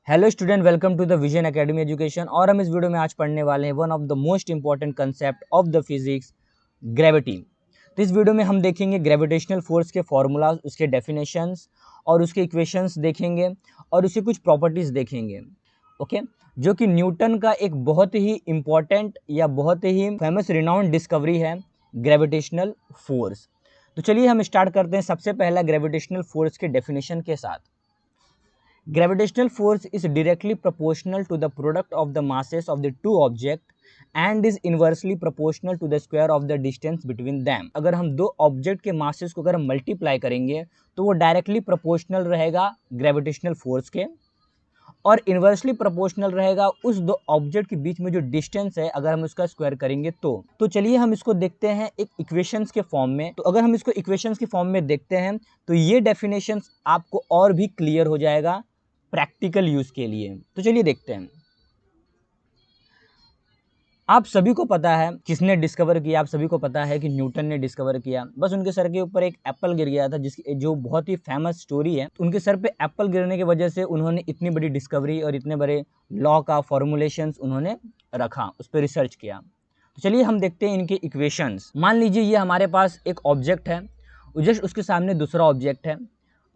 Hello student, welcome to the vision academy education. और हम इस वीडियो में आज पढ़ने वाले हैं one of the most important concept of the physics, gravity. तो इस वीडियो में हम देखेंगे ग्रेविटेशनल फोर्स के फॉर्मूलाज, उसके डेफिनेशंस और उसके इक्वेशंस देखेंगे और उसकी कुछ प्रॉपर्टीज देखेंगे। ओके, जो कि न्यूटन का एक बहुत ही इंपॉर्टेंट या बहुत ही फेमस रिनाउंड डिस्कवरी है, ग्रेविटेशनल फोर्स। तो चलिए हम स्टार्ट करते हैं सबसे पहला ग्रेविटेशनल फोर्स के डेफिनेशन के साथ। Gravitational force is directly proportional to the product of the masses of the two objects and is inversely proportional to the square of the distance between them। अगर हम दो ऑब्जेक्ट के masses को अगर हम मल्टीप्लाई करेंगे तो वो डायरेक्टली प्रोपोर्शनल रहेगा ग्रेविटेशनल फोर्स के, और इन्वर्सली प्रोपोर्शनल रहेगा उस दो ऑब्जेक्ट के बीच में जो डिस्टेंस है, अगर हम उसका स्क्वायर करेंगे तो चलिए हम इसको देखते हैं एक इक्वेशंस के फॉर्म में। तो अगर हम इसको इक्वेशंस के फॉर्म में देखते हैं तो ये डेफिनेशंस आपको और भी क्लियर हो जाएगा प्रैक्टिकल यूज के लिए। तो चलिए देखते हैं। आप सभी को पता है किसने डिस्कवर किया, आप सभी को पता है कि न्यूटन ने डिस्कवर किया। बस उनके सर के ऊपर एक एप्पल गिर गया था, जो बहुत ही फेमस स्टोरी है। उनके सर पे एप्पल गिरने की वजह से उन्होंने इतनी बड़ी डिस्कवरी और इतने बड़े लॉ का फॉर्मुलेशंस उन्होंने रखा, उस पर रिसर्च किया। तो चलिए हम देखते हैं इनके इक्वेशंस। मान लीजिए ये हमारे पास एक ऑब्जेक्ट है, जस्ट उसके सामने दूसरा ऑब्जेक्ट है।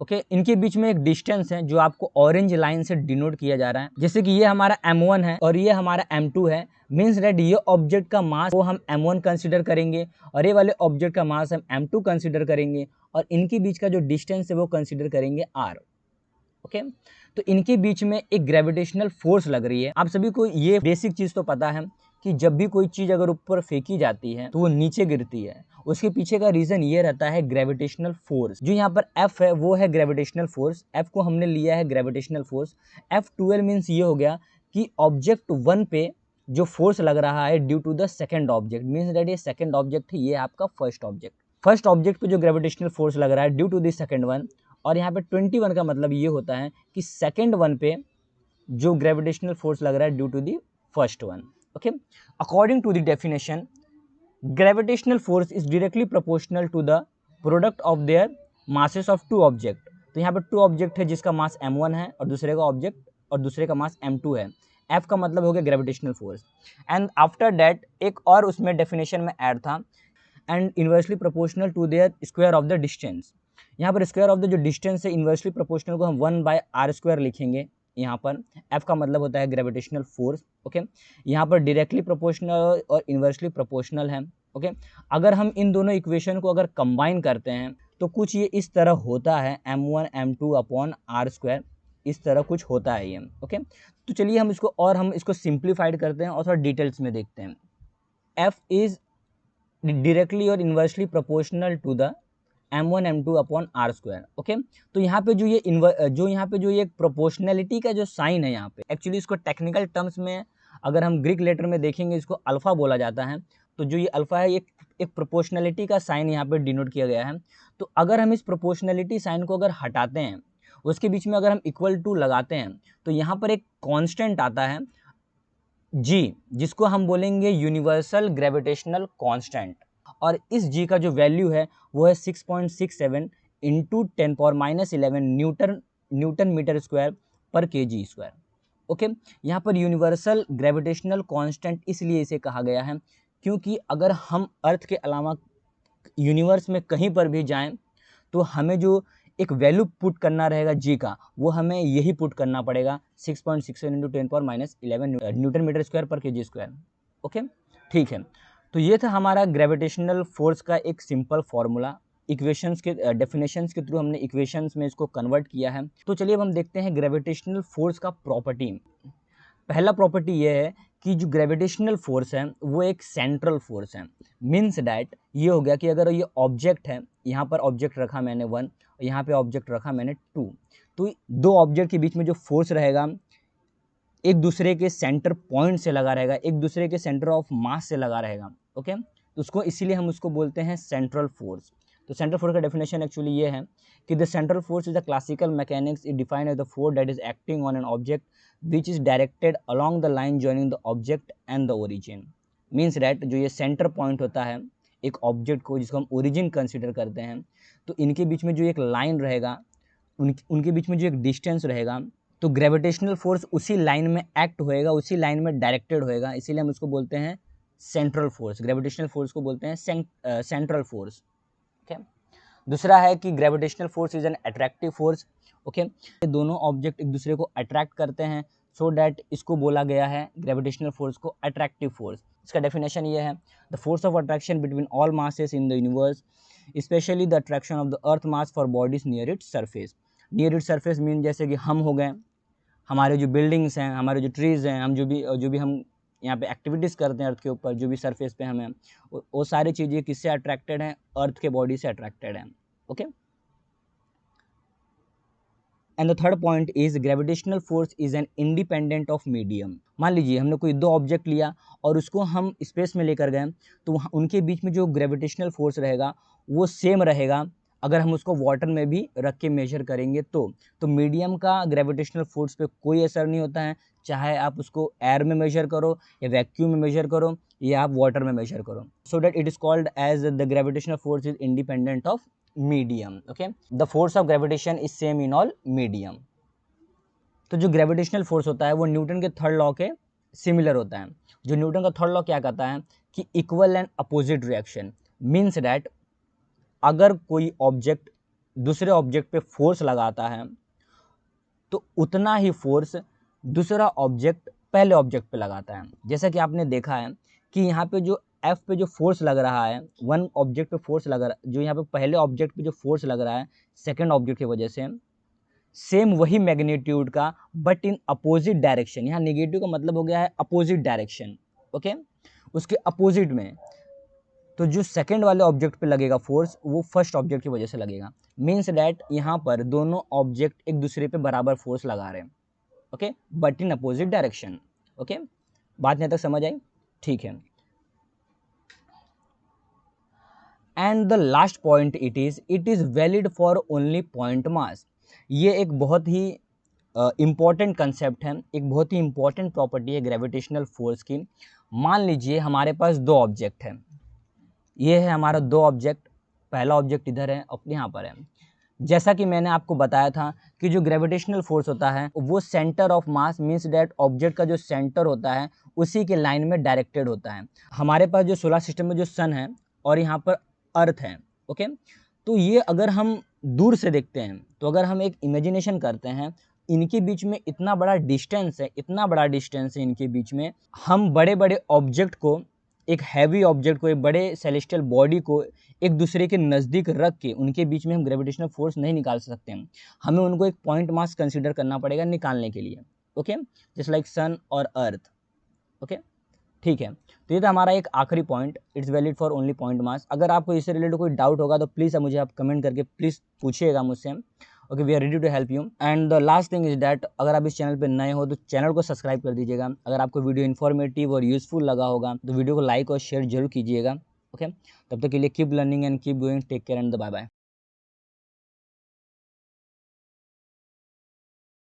ओके, इनके बीच में एक डिस्टेंस है जो आपको ऑरेंज लाइन से डिनोट किया जा रहा है। जैसे कि ये हमारा m1 है और ये हमारा m2 है। मीन्स दैट ये ऑब्जेक्ट का मास को हम m1 कंसिडर करेंगे और ये वाले ऑब्जेक्ट का मास हम m2 कंसिडर करेंगे, और इनके बीच का जो डिस्टेंस है वो कंसिडर करेंगे r। ओके, तो इनके बीच में एक ग्रेविटेशनल फोर्स लग रही है। आप सभी को ये बेसिक चीज़ तो पता है कि जब भी कोई चीज़ अगर ऊपर फेंकी जाती है तो वो नीचे गिरती है। उसके पीछे का रीज़न ये रहता है ग्रेविटेशनल फोर्स। जो यहाँ पर F है वो है ग्रेविटेशनल फोर्स। F को हमने लिया है ग्रेविटेशनल फोर्स। F12 मीन्स ये हो गया कि ऑब्जेक्ट 1 पे जो फोर्स लग रहा है due to the second object. Means that ये सेकेंड ऑब्जेक्ट है, ये आपका फर्स्ट ऑब्जेक्ट पे जो ग्रेविटेशनल फोर्स लग रहा है due to the second one. और यहाँ पे 21 का मतलब ये होता है कि सेकेंड वन पे जो ग्रेविटेशनल फोर्स लग रहा है due to the first one. Okay, according to the definition, gravitational force is directly proportional to the product of their masses of two object. तो यहाँ पे टू ऑब्जेक्ट है जिसका मास m1 है और दूसरे का मास m2 है। F का मतलब हो गया gravitational force. And after that एक और उसमें डेफिनेशन में ऐड था, and inversely proportional to their square of the distance. यहाँ पर स्क्वायर ऑफ द जो डिस्टेंस है इन्वर्सली प्रोपोर्शनल को हम 1/r² लिखेंगे। यहाँ पर F का मतलब होता है ग्रेविटेशनल फोर्स। ओके, यहाँ पर डायरेक्टली प्रोपोर्शनल और इन्वर्सली प्रोपोर्शनल है। ओके, अगर हम इन दोनों इक्वेशन को अगर कंबाइन करते हैं तो कुछ ये इस तरह होता है, m1 m2 अपॉन r², इस तरह कुछ होता है ये। ओके, तो चलिए हम इसको सिंप्लीफाइड करते हैं और थोड़ा डिटेल्स में देखते हैं। F इज डायरेक्टली और inversely proportional to the m1 m2 upon r²। Okay, तो यहाँ पे जो ये प्रोपोर्शनलिटी का जो साइन है, यहाँ पे एक्चुअली इसको टेक्निकल टर्म्स में अगर हम ग्रीक लेटर में देखेंगे इसको अल्फा बोला जाता है। तो जो ये अल्फा है एक प्रोपोर्शनलिटी का साइन यहाँ पे डिनोट किया गया है। तो अगर हम इस प्रोपोर्शनलिटी साइन को अगर हटाते हैं, उसके बीच में अगर हम इक्वल टू लगाते हैं तो यहाँ पर एक कॉन्स्टेंट आता है G, जिसको हम बोलेंगे यूनिवर्सल ग्रेविटेशनल कांस्टेंट। और इस G का जो वैल्यू है वो है 6.67 इंटू 10⁻11 न्यूटन मीटर स्क्वायर पर kg²। ओके, यहाँ पर यूनिवर्सल ग्रेविटेशनल कांस्टेंट इसलिए इसे कहा गया है क्योंकि अगर हम अर्थ के अलावा यूनिवर्स में कहीं पर भी जाएं तो हमें जो एक वैल्यू पुट करना रहेगा G का, वो हमें यही पुट करना पड़ेगा 6.67 इंटू 10⁻11 न्यूटन मीटर स्क्वायर पर kg²। ओके, ठीक है। तो ये था हमारा ग्रेविटेशनल फोर्स का एक सिंपल फॉर्मूला। इक्वेशंस के डेफिनेशंस के थ्रू हमने इक्वेशंस में इसको कन्वर्ट किया है। तो चलिए अब हम देखते हैं ग्रेविटेशनल फोर्स का प्रॉपर्टी। पहला प्रॉपर्टी ये है कि जो ग्रेविटेशनल फोर्स है वो एक सेंट्रल फोर्स है। मीन्स डैट ये हो गया कि अगर ये ऑब्जेक्ट है, यहाँ पर ऑब्जेक्ट रखा मैंने 1 और यहाँ पे ऑब्जेक्ट रखा मैंने 2, तो दो ऑब्जेक्ट के बीच में जो फोर्स रहेगा एक दूसरे के सेंटर पॉइंट से लगा रहेगा, एक दूसरे के सेंटर ऑफ मास से लगा रहेगा। ओके, तो उसको इसीलिए हम उसको बोलते हैं सेंट्रल फोर्स। तो सेंट्रल फोर्स का डेफिनेशन एक्चुअली ये है कि the central force is the classical mechanics, it defined as the force that is acting on an object which is directed along the line joining the object and the origin. Means that जो ये centre point होता है एक object को, जिसको हम origin consider करते हैं, तो इनके बीच में जो एक लाइन रहेगा, उनके बीच में जो एक डिस्टेंस रहेगा, तो ग्रेविटेशनल फोर्स उसी लाइन में एक्ट होएगा, उसी लाइन में डायरेक्टेड होएगा, इसीलिए हम उसको बोलते हैं सेंट्रल फोर्स। ग्रेविटेशनल फोर्स को बोलते हैं सेंट्रल फोर्स। ओके, दूसरा है कि gravitational force is an attractive force. Okay, ये दोनों ऑब्जेक्ट एक दूसरे को अट्रैक्ट करते हैं, सो डैट इसको बोला गया है ग्रेविटेशनल फोर्स को अट्रैक्टिव फोर्स। इसका डेफिनेशन ये है, the force of attraction between all masses in the universe, specially the attraction of the earth mass for bodies near its surface. Near its surface mean जैसे कि हम हो गए, हमारे जो बिल्डिंग्स हैं, हमारे जो ट्रीज़ हैं, हम जो भी हम यहाँ पे एक्टिविटीज़ करते हैं अर्थ के ऊपर, जो भी सरफेस पे हमें, वो सारी चीज़ें किससे अट्रैक्टेड हैं? अर्थ के बॉडी से अट्रैक्टेड हैं। Okay, and the third point is gravitational force is an independent of medium. मान लीजिए हमने कोई दो ऑब्जेक्ट लिया और उसको हम स्पेस में लेकर गए, तो वहाँ उनके बीच में जो ग्रेविटेशनल फोर्स रहेगा वो सेम रहेगा अगर हम उसको वाटर में भी रख के मेजर करेंगे तो मीडियम का ग्रेविटेशनल फोर्स पे कोई असर नहीं होता है, चाहे आप उसको एयर में मेजर करो या वैक्यूम में मेजर करो या आप वाटर में मेजर करो, so that it is called as the gravitational force is independent of medium. Okay, the force of gravitation is same in all medium. तो जो ग्रेविटेशनल फोर्स होता है वो न्यूटन के थर्ड लॉ के सिमिलर होता है। जो न्यूटन का थर्ड लॉ क्या कहता है कि equal and opposite reaction, means that अगर कोई ऑब्जेक्ट दूसरे ऑब्जेक्ट पे फोर्स लगाता है तो उतना ही फोर्स दूसरा ऑब्जेक्ट पहले ऑब्जेक्ट पे लगाता है। जैसा कि आपने देखा है कि यहाँ पे जो F पे जो फोर्स लग रहा है, वन ऑब्जेक्ट पे फोर्स लग रहा है, जो यहाँ पे पहले ऑब्जेक्ट पे जो फोर्स लग रहा है सेकंड ऑब्जेक्ट की वजह से, सेम वही मैग्नीट्यूड का बट इन अपोजिट डायरेक्शन। यहाँ नेगेटिव का मतलब हो गया है अपोजिट डायरेक्शन। ओके, उसके अपोजिट में, तो जो सेकंड वाले ऑब्जेक्ट पे लगेगा फोर्स वो फर्स्ट ऑब्जेक्ट की वजह से लगेगा। मीन्स डैट यहाँ पर दोनों ऑब्जेक्ट एक दूसरे पे बराबर फोर्स लगा रहे हैं। Okay, but in opposite direction. Okay, बात यहाँ तक समझ आई? ठीक है। And the last point it is valid for only point mass. ये एक बहुत ही इम्पॉर्टेंट कंसेप्ट है, एक बहुत ही इम्पॉर्टेंट प्रॉपर्टी है ग्रेविटेशनल फोर्स की। मान लीजिए हमारे पास दो ऑब्जेक्ट है, ये है हमारा दो ऑब्जेक्ट, पहला ऑब्जेक्ट इधर है और यहाँ पर है। जैसा कि मैंने आपको बताया था कि जो ग्रेविटेशनल फोर्स होता है वो centre of mass, means that object का जो सेंटर होता है उसी के लाइन में डायरेक्टेड होता है। हमारे पास जो सोलर सिस्टम में जो सन है और यहाँ पर अर्थ है। ओके, तो ये अगर हम दूर से देखते हैं, तो अगर हम एक इमेजिनेशन करते हैं, इनके बीच में इतना बड़ा डिस्टेंस है, इतना बड़ा डिस्टेंस है इनके बीच में, हम बड़े बड़े ऑब्जेक्ट को, एक हैवी ऑब्जेक्ट को, एक बड़े सेलेस्टियल बॉडी को एक दूसरे के नज़दीक रख के उनके बीच में हम ग्रेविटेशनल फोर्स नहीं निकाल सकते हैं। हमें उनको एक पॉइंट मास कंसीडर करना पड़ेगा निकालने के लिए। ओके, जस्ट लाइक सन और अर्थ। ओके, ठीक है। तो ये था हमारा एक आखिरी point, it's valid for only point mass. अगर आपको इससे रिलेटेड कोई डाउट होगा तो प्लीज़ मुझे आप कमेंट करके प्लीज़ पूछिएगा मुझसे। Okay, we are ready to help you. And the last thing is that अगर आप इस चैनल पे नए हो तो चैनल को सब्सक्राइब कर दीजिएगा। अगर आपको वीडियो इन्फॉर्मेटिव और यूजफुल लगा होगा तो वीडियो को लाइक और शेयर जरूर कीजिएगा। ओके, तब तक के लिए keep learning and keep going, take care and bye bye.